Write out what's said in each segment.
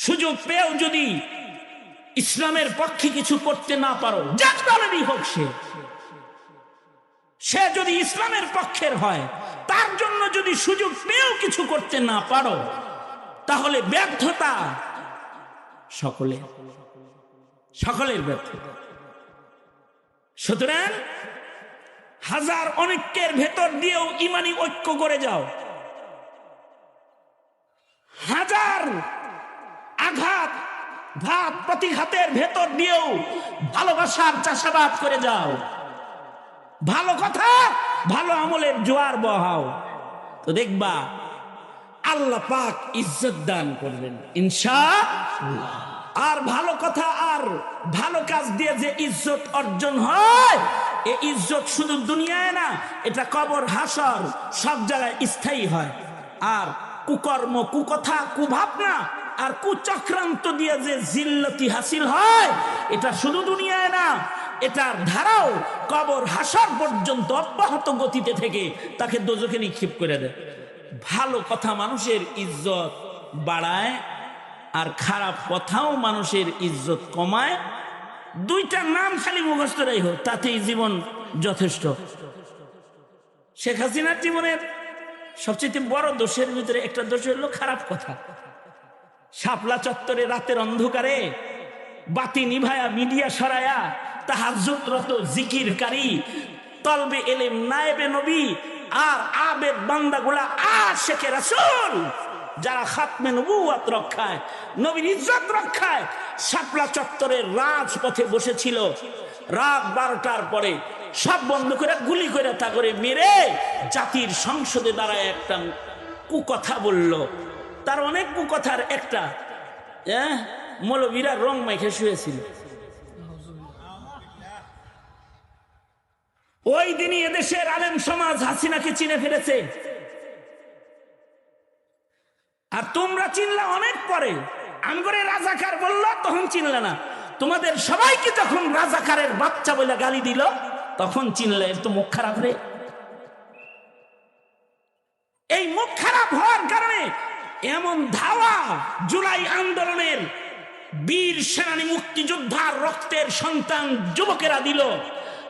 সুযোগ পেয়েও যদি ইসলামের পক্ষে কিছু করতে না পারো, যে দলেরই হোক, সে যদি ইসলামের পক্ষের হয়, তার জন্য যদি সুযোগ পেয়েও কিছু করতে না পারো, তাহলে ব্যর্থতা সকলের ব্যর্থতা। সুতরাং হাজার অনেকের ভেতর দিয়েও ইমানি ঐক্য করে যাও, হাজার আঘাত ঘাত প্রতিঘাতের ভেতর দিয়েও ভালোবাসার চাষাবাদ করে যাও, ভালো কথা ভালো আমলের জোয়ার বহাও, তো দেখবা আল্লাহ পাক ইজ্জত দান করবেন ইনশাআল্লাহ। আর ভালো কথা আর ভালো কাজ দিয়ে যে ইজ্জত অর্জন হয়, এই ইজ্জত শুধু দুনিয়ায় না, এটা কবর হাসর সব জায়গায় স্থায়ী হয়। আর কুকর্ম, কুকথা, কুভাবনা আর কুচক্রান্ত দিয়ে যে জিল্লতি হাসিল হয়, এটা শুধু দুনিয়ায় না, এটার ধারাও কবর হাসর পর্যন্ত অব্যাহত গতিতে থেকে তাকে দোজখে নিক্ষেপ করে দেয়। ভালো কথা মানুষের ইজ্জত বাড়ায়, আর খারাপ কথাও মানুষের ইজ্জত কমায়। দুইটা নাম খালি মুখস্থ রাখো, তাতেই জীবন যথেষ্ট। শেখ হাসিনার জীবনের সবচেয়ে বড় দোষের ভিতরে একটা দোষ হলো খারাপ কথা। শাপলা চত্বরে রাতের অন্ধকারে বাতি নিভায়া, মিডিয়া সরায়া, তাহাজ্জুদরত জিকিরকারী, তলবে এলেম, নায়েবে নবী আর আবেদ বান্দাগুলা আশিকে রাসূল, যারা খাতমে নবুয়ত রক্ষায়, নবীর ইজ্জত রক্ষায় শাপলা চত্বরের রাজপথে বসেছিল। রাত 12টার পরে সব বন্ধ করে গুলি করে তা করে মেরে জাতির সংসদে দাঁড়ায় একটা কুকথা বলল। তার অনেক কুকথার একটা, মৌলবীরা রং মাইখে শুয়েছিল। ওই দিনই এদেশের আলেম সমাজ হাসিনাকে চিনে ফেলেছে। আর তোমরা চিনলা অনেক পরে। আমি করে রাজাকার বললো, তখন চিনলে না। তোমাদের সবাইকে যখন রাজাকারের বাচ্চা বলে গালি দিল, তখন চিনলে। এর তো মুখ খারাপ রে। এই মুখ খারাপ হওয়ার কারণে এমন ধাওয়া জুলাই আন্দোলনের বীর সেনানী মুক্তিযোদ্ধার রক্তের সন্তান যুবকেরা দিল,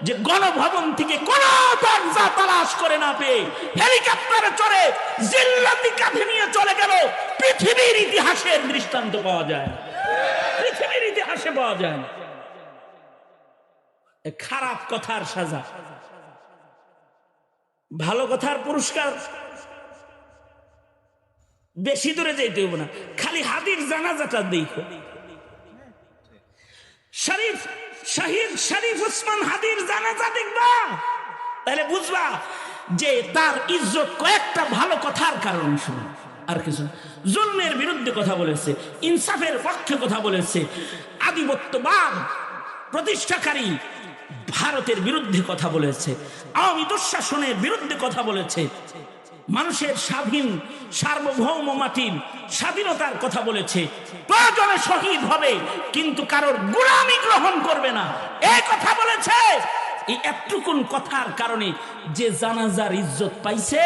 যে গণভবন থেকে কোন দরজা তালাশ করে না পেয়ে হেলিকপ্টারে চড়ে জিল্লাতি কাঁধে নিয়ে চলে গেল। পৃথিবীর ইতিহাসের দৃষ্টান্ত পাওয়া যায়, পৃথিবীর ইতিহাসে পাওয়া যায়। খারাপ কথার সাজা, ভালো কথার পুরস্কার বেশি দূরে যেতে হবে না, খালি হাদির জানাজাটা দেখো। শরীফ শহীদ শরীফ ওসমান হাদির জানাজা দেখবা, তাহলে বুঝবা যে তার ইজ্জত কয়েকটা ভালো কথার কারণে। শুনুন, আর কিছু জুলমের বিরুদ্ধে কথা বলেছে, ইনসাফের পক্ষে কথা বলেছে, আধিপত্যবাদ প্রতিষ্ঠাকারী ভারতের বিরুদ্ধে কথা বলেছে, আওয়ামী দুঃশাসনের বিরুদ্ধে কথা বলেছে, মানুষের স্বাধীন সার্বভৌম মাটির স্বাধীনতার কথা বলেছে। প্রয়োজনে শহীদ হবে, কিন্তু কারোর গোলামি গ্রহণ করবে না, এই কথা বলেছে। এই এতটুকুন কথার কারণে যে জানাজার ইজ্জত পাইছে,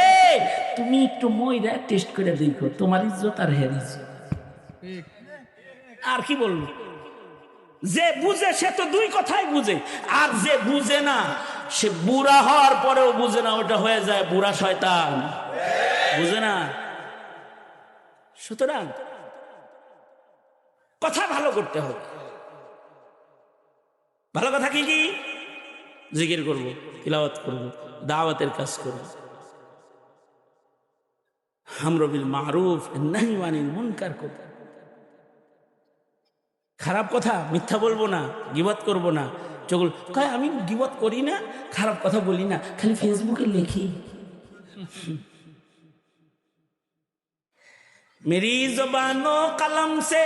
তুমি একটু মইরা টেস্ট করে দেখো, তোমার ইজ্জত আর হের ইজ্জত। আর কি বলবো? যে বুঝে সে তো দুই কথাই বুঝে, আর যে বুঝে না সে বুড়া হওয়ার পরেও বুঝে না, ওটা হয়ে যায় বুড়া শয়তান, বুঝে না। সুতরাং কথা ভালো করতে হবে। ভালো কথা কি কি? জিকির করব, তিলাওয়াত করব, দাওয়াতের কাজ করব, আমর বিল মারুফ নাহি আনিল মুনকার করব। খারাপ কথা মিথ্যা বলবো না, গীবত করব না। চগুল কয় আমি গীবত করি না, খারাপ কথা বলি না, খালি ফেসবুকে লিখি। मेरी ज़ुबानो कलम से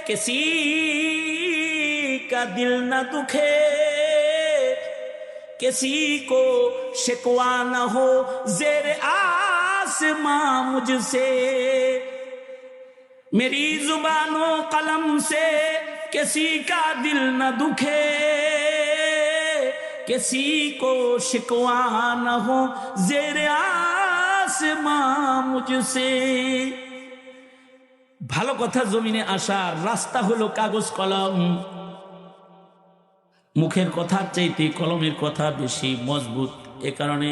किसी का दिल न दुखे, किसी को शिकवा न हो ज़ेर आसमां मुझसे। मेरी ज़ुबानो कलम से किसी का दिल न दुखे, किसी को शिकवा न हो ज़ेर आसमां मुझसे। ভালো কথা জমিনে আসার রাস্তা হলো কাগজ কলম। মুখের কথার চাইতে কলমের কথা বেশি মজবুত। এ কারণে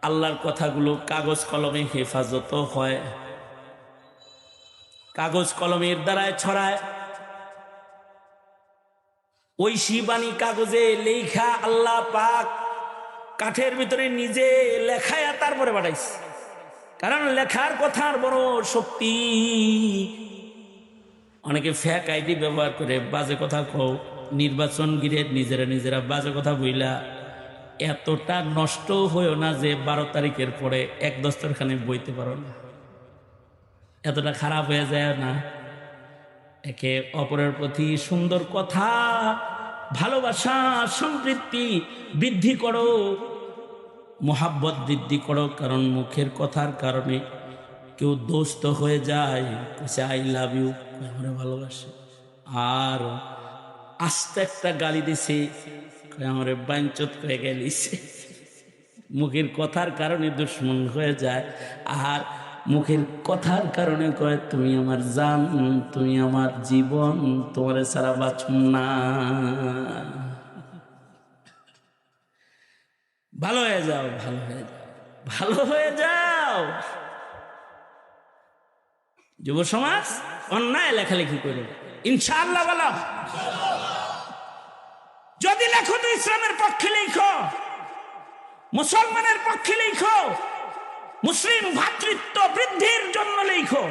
আল্লাহর কথাগুলো কাগজ কলমে হেফাজত হয়, কাগজ কলমের দ্বারায় ছড়ায়। ঐশী বাণী কাগজে লেখা আল্লাহ পাক কাঠের ভিতরে নিজে লেখায় তারপরে পাঠাইছে। কারণ লেখার কথার বড় শক্তি। অনেকে ফেক আইডি ব্যবহার করে বাজে কথা কও, নির্বাচন ঘিরে নিজেরা বাজে কথা বইলা এতটা নষ্ট হয়েও না যে 12 তারিখের পরে এক দস্তরখানে বইতে পারো না, এতটা খারাপ হয়ে যায় না। একে অপরের প্রতি সুন্দর কথা, ভালোবাসা, সম্পৃক্তি বৃদ্ধি করো, মোহাব্বত বৃদ্ধি করো। কারণ মুখের কথার কারণে কেউ দোস্ত হয়ে যায়, আই লাভ ইউ, আমরা ভালোবাসে, আর আস্তে একটা গালি দিছে, আমার বাঞ্চত হয়ে গেলিছে। মুখের কথার কারণে দুশ্মন হয়ে যায়। আর মুখের কথার কারণে কয় তুমি আমার জান, তুমি আমার জীবন, তোমার ছাড়া বাঁচুম না। ভালো হয়ে যাও, ভালো হয়ে যাও, ভালো হয়ে যাও। যুব সমাজ অন্যায় লেখালেখি করে ইনশাআল্লাহ বলো। যদি লেখো তো ইসলামের পক্ষে লেখো, মুসলমানের পক্ষে লেখো, মুসলিম ভ্রাতৃত্ব বৃদ্ধির জন্য লেখো।